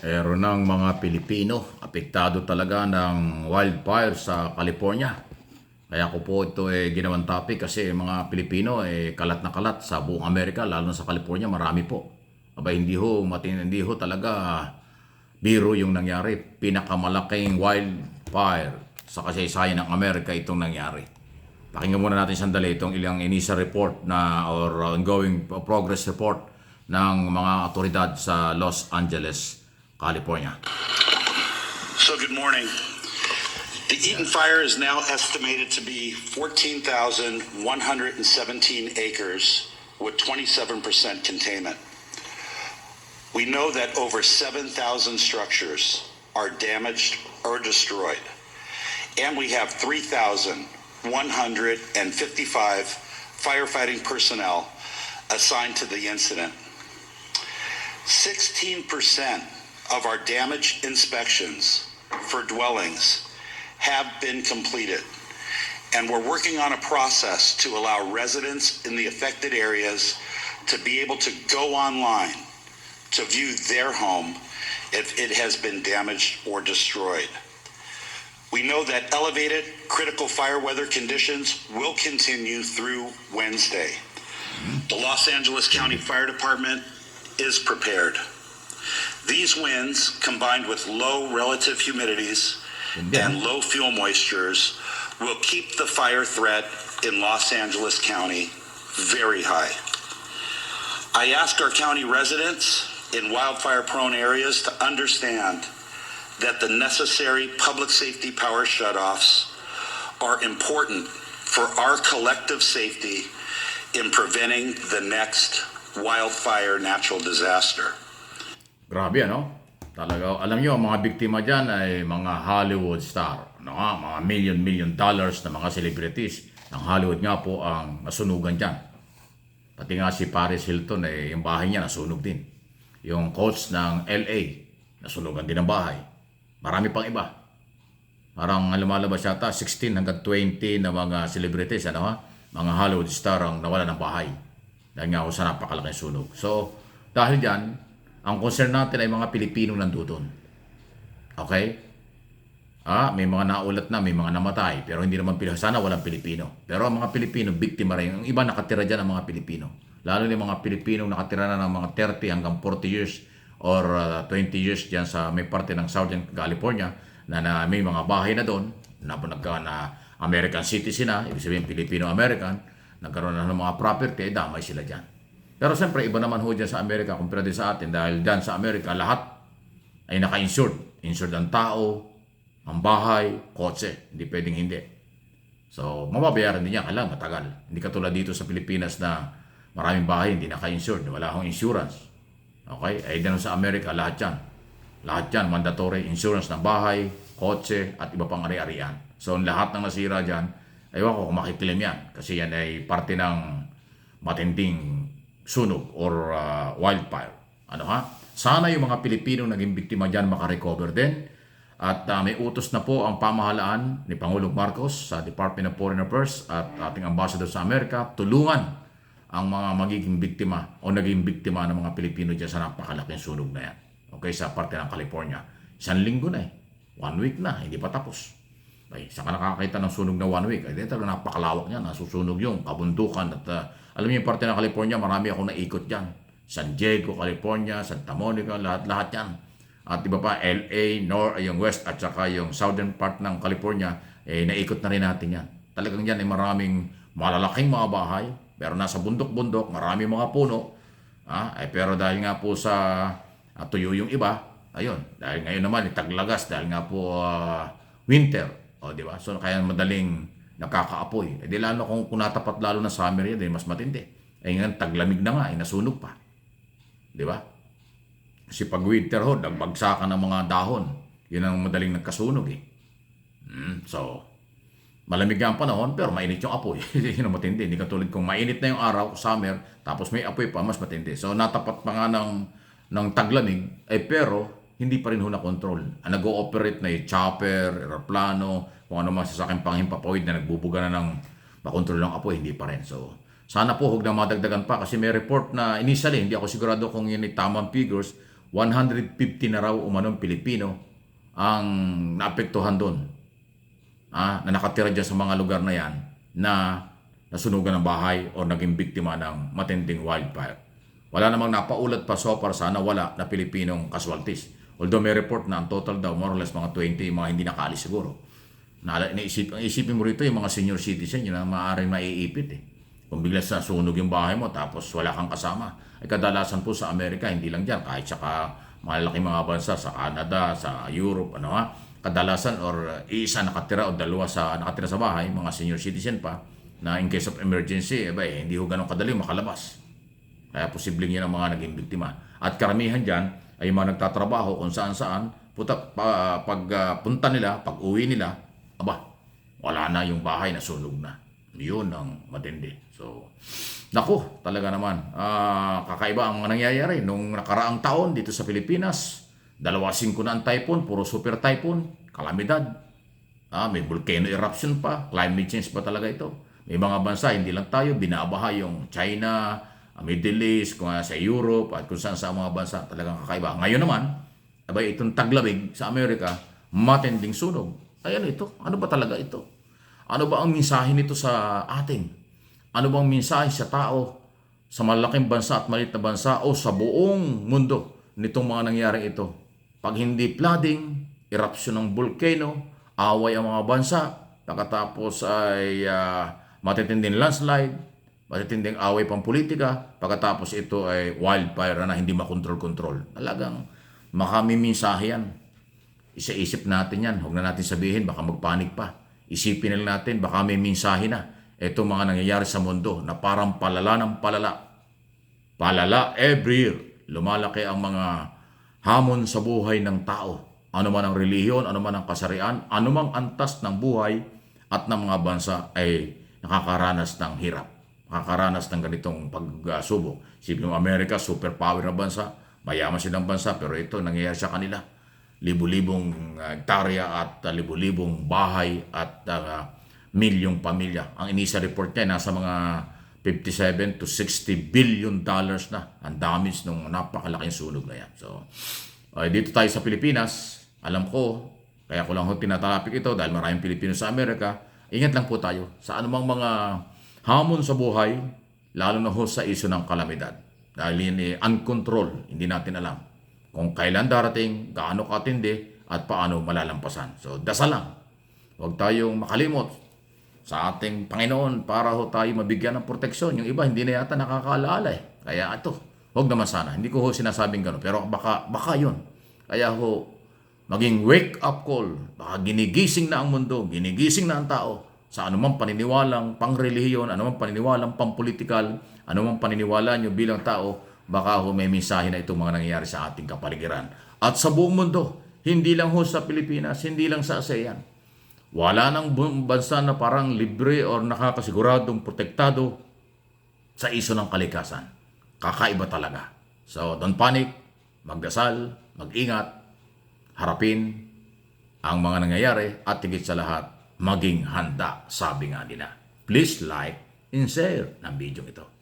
Meron ng mga Pilipino apektado talaga ng wildfire sa California. Kaya ko po ito ginawang topic kasi mga Pilipino kalat na kalat sa buong Amerika, lalo na sa California, marami po. Aba hindi ho talaga biro yung nangyari. Pinakamalaking wildfire sa kasaysayan ng Amerika itong nangyari. Pakinggan muna natin sandali itong ilang initial report na or ongoing progress report ng mga otoridad sa Los Angeles, California. So good morning. The Eaton fire is now estimated to be 14,117 acres with 27% containment. We know that over 7,000 structures are damaged or destroyed, and we have 3,155 firefighting personnel assigned to the incident. 16% of our damage inspections for dwellings have been completed, and we're working on a process to allow residents in the affected areas to be able to go online to view their home if it has been damaged or destroyed. We know that elevated critical fire weather conditions will continue through Wednesday. The Los Angeles County Fire Department is prepared. These winds, combined with low relative humidities and low fuel moistures, will keep the fire threat in Los Angeles County very high. I ask our county residents in wildfire-prone areas to understand that the necessary public safety power shutoffs are important for our collective safety in preventing the next wildfire natural disaster. Grabe ano? Talaga, alam nyo, ang mga biktima dyan ay mga Hollywood star. Ano nga, mga million dollars na mga celebrities ng Hollywood nga po ang nasunugan dyan. Pati nga si Paris Hilton, yung bahay niya nasunog din. Yung coach ng LA, nasunugan din ang bahay. Marami pang iba. Parang lumalabas yata, 16 hanggang 20 na mga celebrities, ano ha? Mga Hollywood star ang nawala ng bahay. Dahil nga ako sa napakalaking sunog. So, dahil dyan, ang concern natin ay mga Pilipino nandoon. Okay? May mga naulat na, may mga namatay. Pero hindi naman Pilipino. Sana walang Pilipino. Pero ang mga Pilipino, biktima rin. Ang iba nakatira dyan ang mga Pilipino. Lalo na yung mga Pilipino nakatira na ng mga 30 hanggang 40 years or 20 years dyan sa may parte ng Southern California na may mga bahay na doon na American citizen na, ibig sabihin Filipino-American, nagkaroon na ng mga property, damay sila dyan. Pero siyempre, iba naman ho dyan sa Amerika kumpara din sa atin dahil dyan sa Amerika, lahat ay naka-insured. Insured ang tao, ang bahay, kotse. Hindi pwedeng hindi. So, mababayaran din yan. Kailangan matagal. Hindi katulad dito sa Pilipinas na maraming bahay hindi naka-insured. Wala akong insurance. Okay? Ay ganun sa Amerika, lahat yan. Lahat yan, mandatory insurance ng bahay, kotse, at iba pang ari-arian. So, lahat ng nasira dyan, aywan ko kung makiklaim yan. Kasi yan ay parte ng matinding sunog or wildfire. Ano ha? Sana yung mga Pilipino naging biktima dyan makarecover din. At may utos na po ang pamahalaan ni Pangulong Marcos sa Department of Foreign Affairs at ating ambassador sa Amerika, tulungan ang mga magiging biktima o naging biktima ng mga Pilipino dyan sa napakalaking sunog na yan. Okay, sa parte ng California. 1 linggo na 1 week na, hindi pa tapos. Ay, saka nakakita ng sunog na 1 week. Ay, dito napakalawak niya, nasusunog yung kabundukan. At alam niyo yung parte ng California, marami akong naikot dyan. San Diego, California, Santa Monica, lahat yan. At iba pa, LA, yung West at saka yung Southern part ng California, naikot na rin natin yan. Talagang yan ay maraming malalaking mga bahay, pero nasa bundok-bundok, maraming mga puno. Pero dahil nga po sa tuyo yung iba, ayun, dahil ngayon naman taglagas, dahil nga po winter. O, di ba? So, kaya madaling nakakaapoy. Di lalo kung natapat lalo na summer yan, mas matindi. Ngayon, taglamig na nga, nasunog pa. Di ba? Kasi pag winter ho, nagbagsakan ng mga dahon. Yun ang madaling nagkasunog So, malamig ang panahon, pero mainit yung apoy. Yun ang matindi. Hindi katulad kung mainit na yung araw, summer, tapos may apoy pa, mas matindi. So, natapat pa nga ng taglamig, pero hindi pa rin ho na-control. Ang nag-ooperate na yung chopper, aeroplano, kung ano mga sasakyan panghimpapawid na nagbubuga na ng makontrol ng apoy, hindi pa rin. So, sana po huwag na madagdagan pa kasi may report na initially, hindi ako sigurado kung yun ay tamang figures, 150 na raw umanong Pilipino ang naapektuhan doon. Na nakatira dyan sa mga lugar na yan na nasunugan ng bahay o naging biktima ng matinding wildfire. Wala namang napaulat pa so far, sana wala na Pilipinong casualties. Although may report na ang total daw more or less mga 20 yung mga hindi nakaalis siguro. Isipin mo rito yung mga senior citizen, yun ang maaaring maiipit eh. Kung bigla sa sunog yung bahay mo tapos wala kang kasama. Ay kadalasan po sa Amerika, hindi lang dyan, kahit saka malalaking mga bansa sa Canada, sa Europe, kadalasan or isa nakatira o dalawa sa nakatira sa bahay, mga senior citizen pa, na in case of emergency, hindi ho ganun kadali makalabas. Kaya posibleng yan ang mga naging biktima. At karamihan dyan ay mga nagtatrabaho kung saan-saan, punta nila, pag uwi nila, wala na yung bahay na sunog na. Yun ang matindi. So, naku, talaga naman. Kakaiba ang mga nangyayari. Nung nakaraang taon dito sa Pilipinas, 2.5 na ang typhoon, puro super typhoon, kalamidad. May volcano eruption pa, climate change pa talaga ito. May mga bansa, hindi lang tayo, binabaha yung China, Middle East, sa Europe, at kung saan sa mga bansa, talagang kakaiba. Ngayon naman, itong taglamig sa Amerika, matinding sunog. Ayan ito, ano ba talaga ito? Ano ba ang mensahe nito sa atin? Ano bang mensahe sa tao, sa malaking bansa at maliit na bansa o sa buong mundo nitong mga nangyari ito? Pag hindi flooding, eruption ng volcano, away ang mga bansa, pagkatapos ay matitinding landslide, matitinding away pang politika, pagkatapos ito ay wildfire na hindi makontrol-kontrol. Talagang makamiminsahe yan. Isa-isip natin yan. Huwag na natin sabihin, baka magpanik pa. Isipin na lang natin, baka may mensahe na. Ito mga nangyayari sa mundo na parang palala ng palala. Palala every year. Lumalaki ang mga hamon sa buhay ng tao. Ano man ang relihiyon, ano man ang kasarian, ano mang antas ng buhay at ng mga bansa ay nakakaranas ng hirap. Nakakaranas ng ganitong pagsubok. Isipin mo, Amerika, superpower na bansa. Mayaman silang bansa, pero ito nangyayari sa kanila. Libu-libong hektarya at libu-libong bahay at milyong pamilya. Ang inisa report niya, nasa mga 57 to 60 billion dollars na ang damage ng napakalaking sunog na yan. So, dito tayo sa Pilipinas, alam ko, kaya ko lang tinatalapik ito dahil maraming Pilipino sa Amerika, ingat lang po tayo sa anumang mga hamon sa buhay, lalo na sa isyu ng kalamidad. Dahil yun uncontrolled, hindi natin alam kung kailan darating, gaano katindi, at paano malalampasan. So, dasal lang. Huwag tayong makalimot sa ating Panginoon para tayo mabigyan ng proteksyon. Yung iba, hindi na yata nakakaalala eh. Kaya ito, huwag naman sana. Hindi ko sinasabing gano'n, pero baka yun. Kaya maging wake-up call. Baka ginigising na ang mundo, ginigising na ang tao sa anumang paniniwalang pangrelihiyon, anumang paniniwalang pampolitikal, anumang paniniwala nyo bilang tao, baka may mensahe na itong mga nangyayari sa ating kapaligiran. At sa buong mundo, hindi lang sa Pilipinas, hindi lang sa ASEAN. Wala nang bansa na parang libre o nakakasiguradong protektado sa isyu ng kalikasan. Kakaiba talaga. So, don't panic, magdasal, mag-ingat, harapin ang mga nangyayari at higit sa lahat, maging handa, sabi nga nila. Please like and share ng video ito.